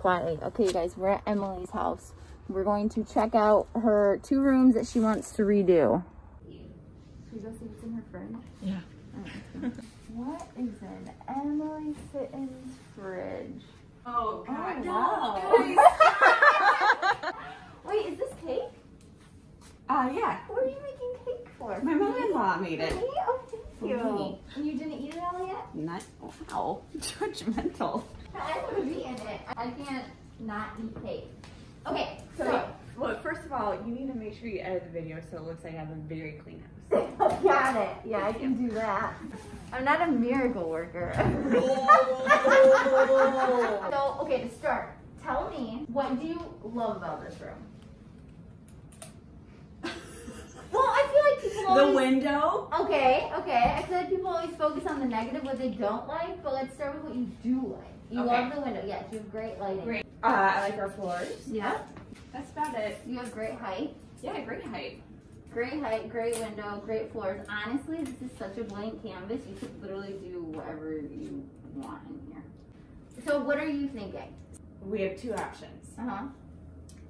quietly. Okay, you guys, we're at Emily's house. We're going to check out her 2 rooms that she wants to redo. Should we go see what's in her fridge? Yeah. What is in Emily Sitton's fridge? Oh, God. Oh, No. Wait, is this cake? Yeah. What are you making cake for? My mother-in-law made it. Me? Oh, thank you. Me. And you didn't eat it all yet? Not, wow. Judgmental. I would have eaten it. I can't not eat cake. Okay, So, well, first of all, you need to make sure you edit the video so it looks like I have a very clean house. got it. Yeah, I can do that. I'm not a miracle worker. So, okay, to start, tell me, what do you love about this room? Well, I feel like people always... The window. Okay. I feel like people always focus on the negative, what they don't like, but let's start with what you do like. You love the window. Yes, you have great lighting. Great. I like our floors. Yeah. That's about it. You have great height. Yeah, great height. Great height, great window, great floors. Honestly, this is such a blank canvas. You could literally do whatever you want in here. So what are you thinking? We have 2 options.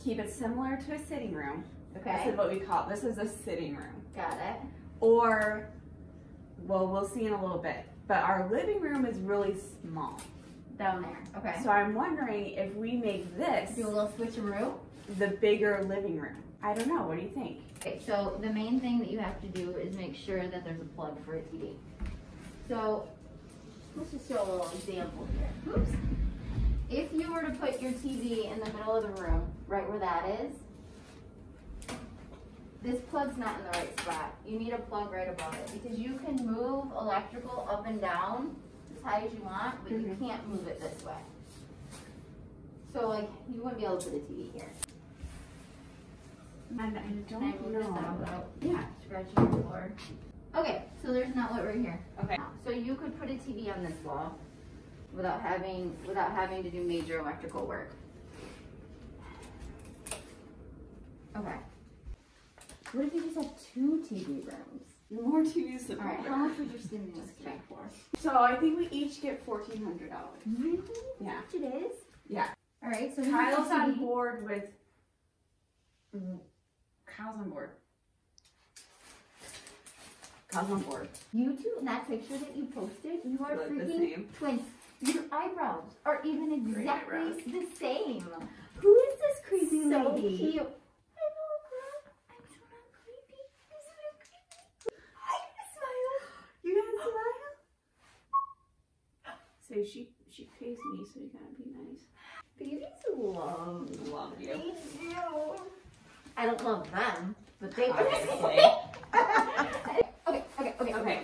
Keep it similar to a sitting room. Okay. This is what we call it. This is a sitting room. Got it. Or, well, we'll see in a little bit. But our living room is really small. Down there. Okay. So I'm wondering if we make this Do a little switcheroo. the bigger living room. I don't know. What do you think? Okay, so the main thing that you have to do is make sure that there's a plug for a TV. So let's just show a little example here. Oops. If you were to put your TV in the middle of the room, right where that is, this plug's not in the right spot. You need a plug right above it because you can move electrical up and down as high as you want, but you can't move it this way. So like, you wouldn't be able to put a TV here. I don't know. Yeah. Scratching your floor. Okay, so there's an outlet right here. Okay. So you could put a TV on this wall without having to do major electrical work. Okay. What if you just have 2 TV rooms? More TVs than All right, how much would your stimulus check for? So I think we each get $1,400. Really? Yeah. How much it is? Yeah. All right, so Kyle's on board with. Kyle's on board. Kyle's on board. You two, in that picture that you posted, you are Look the freaking same. twins. Your eyebrows are even exactly eyebrows. the same. Who is this crazy So lady? cute. Hello, girl. I'm so not creepy. I'm so not creepy. I smile. You guys smile? So she pays me, so you gotta be nice. Babies love you. They do. I don't love them, but they Obviously. Okay.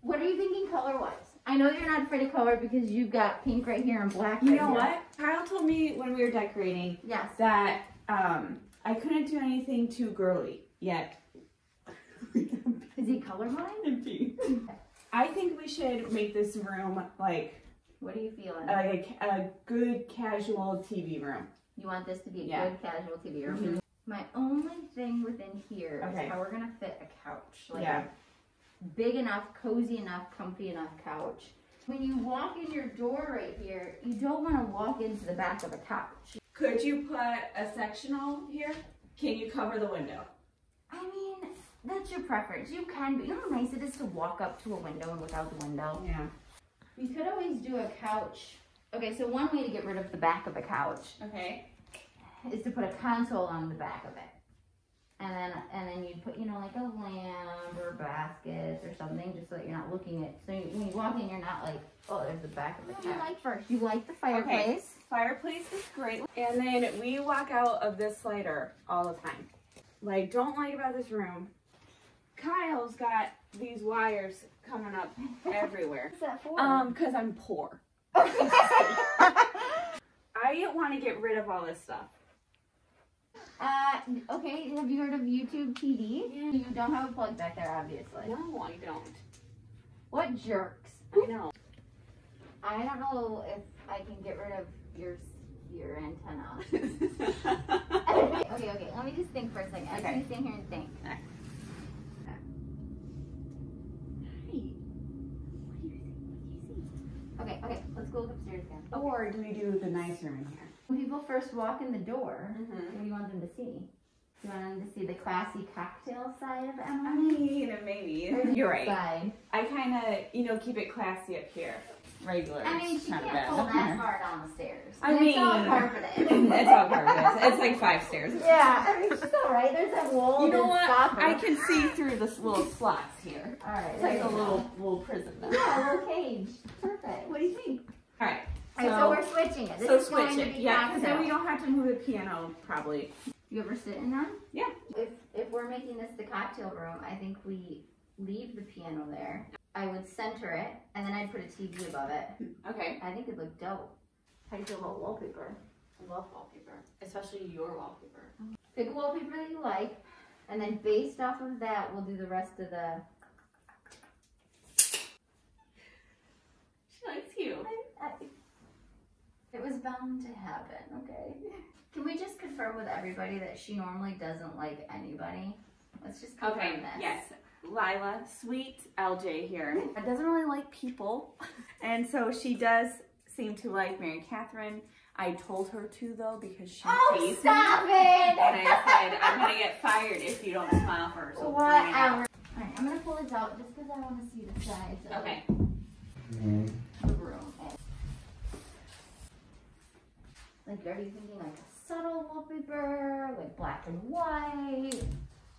What are you thinking color-wise? I know you're not afraid of color because you've got pink right here and black right You here. know what? Kyle told me when we were decorating that I couldn't do anything too girly yet. Is he colorblind? I think we should make this room like. What are you feeling? Like a good casual TV room. You want this to be a good casual TV room? My only thing within here is how we're gonna fit a couch. Like a big enough, cozy enough, comfy enough couch. When you walk in your door right here, you don't want to walk into the back of a couch. Could you put a sectional here? Can you cover the window? I mean, that's your preference. You can, but you know how nice it is to walk up to a window and look out the window? Yeah. You could always do a couch. Okay, so one way to get rid of the back of a couch is to put a console on the back of it. And then you'd put, you know, like a lamp or baskets or something, just so that you're not looking at, so when you walk in, you're not like, oh, there's the back of the couch. What do you like first? You like the fireplace? Okay. Fireplace is great. And then we walk out of this slider all the time. What I don't like about this room, Kyle's got these wires coming up everywhere. What's that for? Because I'm poor. Okay. I want to get rid of all this stuff. Okay, have you heard of YouTube TV? Yeah. You don't have a plug back there, obviously. No, I don't. What jerks? I know. I don't know if I can get rid of your antenna. Okay, let me just think for a second. I just need to stand here and think. Okay. Okay, let's go upstairs again. Or do we do the nice room in here? When people first walk in the door, what do you want them to see? Do you want them to see the classy cocktail side of Emily? I mean, maybe. You're right. Side? I kind of, keep it classy up here. Regular. I mean, she not can't bad. pull that far down the stairs. I mean, it's all carpeted. It's all carpeted. It's like 5 stairs. Yeah, I mean, she's all right. There's that wall. You know what? Stop her. I can see through the little slots here. All right. It's like a little prison now. Yeah, a little cage. Perfect. What do you think? All right. All right, so we're switching it. This is switch going it. to be Yeah, because then cocktail. we don't have to move the piano, probably. You ever sit in them? Yeah. If we're making this the cocktail room, I think we leave the piano there. I would center it, and then I'd put a TV above it. Okay. I think it'd look dope. How do you feel about wallpaper? I love wallpaper, especially your wallpaper. Pick wallpaper that you like, and then based off of that, we'll do the rest of the... She likes you. It was bound to happen, okay? Can we just confirm with everybody that she normally doesn't like anybody? Let's just confirm this. Yes. Lila, sweet LJ here, doesn't really like people, and so she does seem to like Mary Catherine. I told her to though because she pays me. Stop it! And I said I'm gonna get fired if you don't smile for her. So whatever. Alright, I'm gonna pull this out just because I want to see the sides of okay. the room. Like, are you thinking like a subtle wallpaper, like black and white,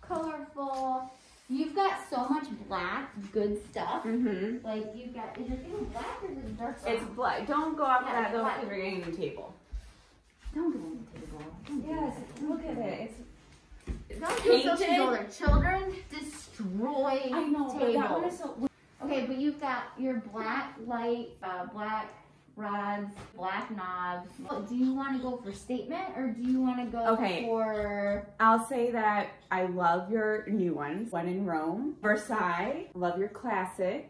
colorful? You've got so much black, good stuff. Like, you've got, is your thing black or is it dark brown? It's black. Don't go off Yeah, that though black. because we're getting a new table. Don't go on the table. Don't do Yes, that. look at it. It's Don't do social painted. shoulder. Children destroy I know, but tables. that one is so... Okay, but you've got your black light, black rods, black knobs. Do you want to go for statement or do you want to go for... I'll say that I love your new ones. One in Rome, Versailles. Love your classic.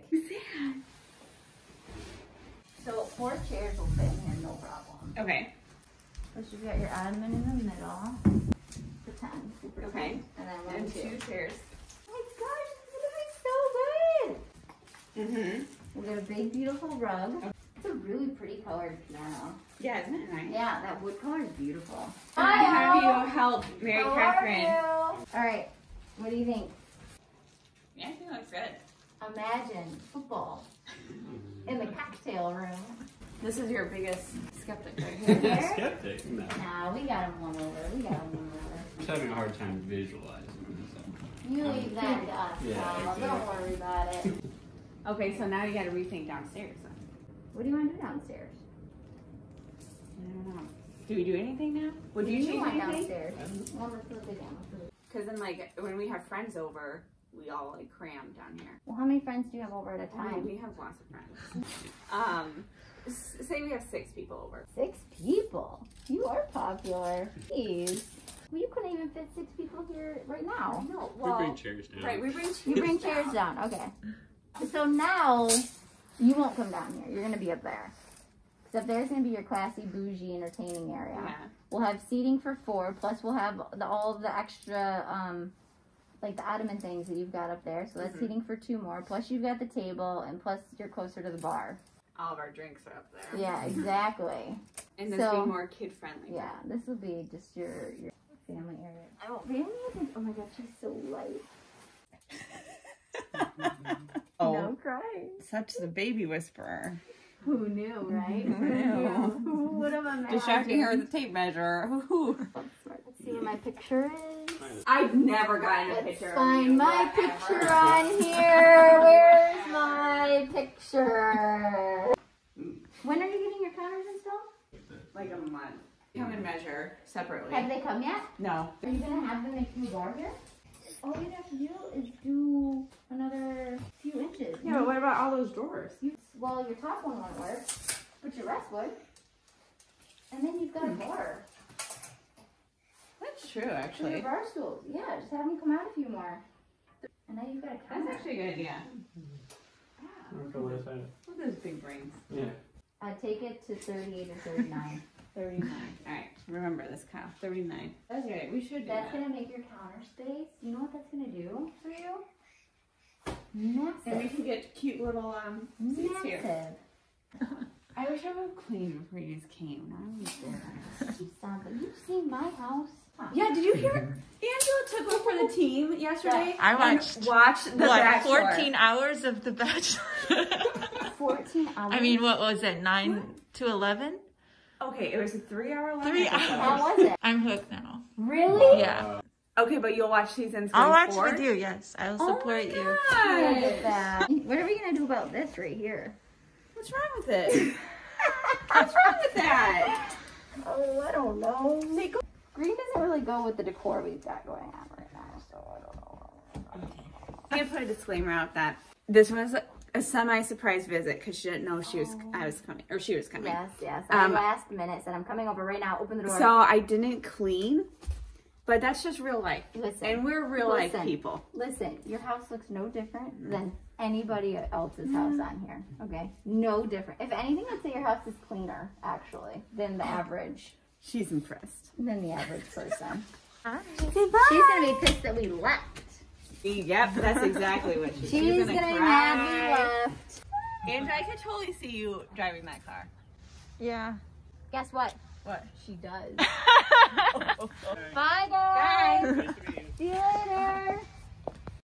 So 4 chairs will fit in here, no problem. Okay. First you've got your ottoman in the middle. Pretend. Okay. And then And 2 chairs. Oh my gosh, it's gonna be so good! We've got a big, beautiful rug. It's a really pretty colored piano. Yeah, isn't it nice? Yeah, that wood color is beautiful. Have you help Mary How Catherine? are you? All right, what do you think? Yeah, I think that looks good. Imagine football in the cocktail room. This is your biggest skeptic right here. Skeptic? No. Nah, we got him won over. We got him won over. I'm just having a hard time visualizing this. You leave that to us, Yeah, Paul. exactly. Don't worry about it. Okay, so now you got to rethink downstairs. Then. What do you want to do downstairs? I don't know. Do we do anything now? Would you What do change want anything? downstairs? Well, let's look again. Because then, like, when we have friends over, we all like cram down here. Well, how many friends do you have over at a Oh, time? we have lots of friends. Say we have 6 people over. 6 people? You are popular. Jeez. Well, you couldn't even fit 6 people here right now. No, We bring chairs down. Right, we bring chairs. You bring chairs down. Okay. So now you won't come down here. You're going to be up there. Because up there's going to be your classy, bougie, entertaining area. Yeah. We'll have seating for 4, plus we'll have all of the extra, like the ottoman things that you've got up there. So that's seating for 2 more. Plus you've got the table, and plus you're closer to the bar. All of our drinks are up there. Yeah, exactly. And this So- be more kid friendly. Yeah, this will be just your family area. Oh, family isn't. Oh my God, she's so light. No crying. Such the baby whisperer. Who knew, right? Who knew? Who would have imagined? Distracting her with the tape measure. Let's see what my picture is. I've never gotten a Let's picture of find you. my ever. picture on here. Where's my picture? When are you getting your counters installed? Like a month. Come and measure separately. Have they come yet? No. Are you gonna have them make you bar here? All you have to do is do another few inches. Yeah, but what about all those drawers? Well, your top one won't work, but your rest would. And then you've got a bar. That's true, For your actually. bar stools. Yeah, just have them come out a few more. And now you've got a counter. That's actually a good idea. Okay, what is that? Look at those big brains. Yeah. Take it to 38 or 39. 39. Alright, remember this, Kyle. 39. That's good. We should do That's that. gonna make your counter space. You know what that's gonna do for you? Massive. And we can get cute little seats here. Massive. I wish I would have cleaned before you guys came. Now I'm there. Stop it. You've seen my house. Yeah, did you hear? Angela took one for the team yesterday. I watched The Bachelor. 14 hours of The Bachelor. 14 hours. I mean, what was it? 9 to 11? Okay, it was a 3-hour long 3 hours. How was it? I'm hooked now. Really? Yeah. Okay, but you'll watch seasons 3 I'll and watch 4? with you. Yes, I'll support you. Look at that. What are we gonna do about this right here? What's wrong with it? What's wrong with that? Oh, I don't know. Green doesn't really go with the decor we've got going on right now, so I don't know. I'm gonna put a disclaimer out that this was a semi-surprise visit because she didn't know she was coming. Yes. I last minute said I'm coming over right now. Open the door. So I didn't clean, but that's just real life. Listen, and we're real life people. Listen, your house looks no different than anybody else's house on here. Okay, no different. If anything, I'd say your house is cleaner actually than the average. She's impressed. Than the average person. Say bye. She's gonna be pissed that we left. Yep, that's exactly what she's gonna be mad we left. Andrew, I could totally see you driving that car. Yeah. Guess what? What? She does. Bye, guys. Nice to meet you. See you later.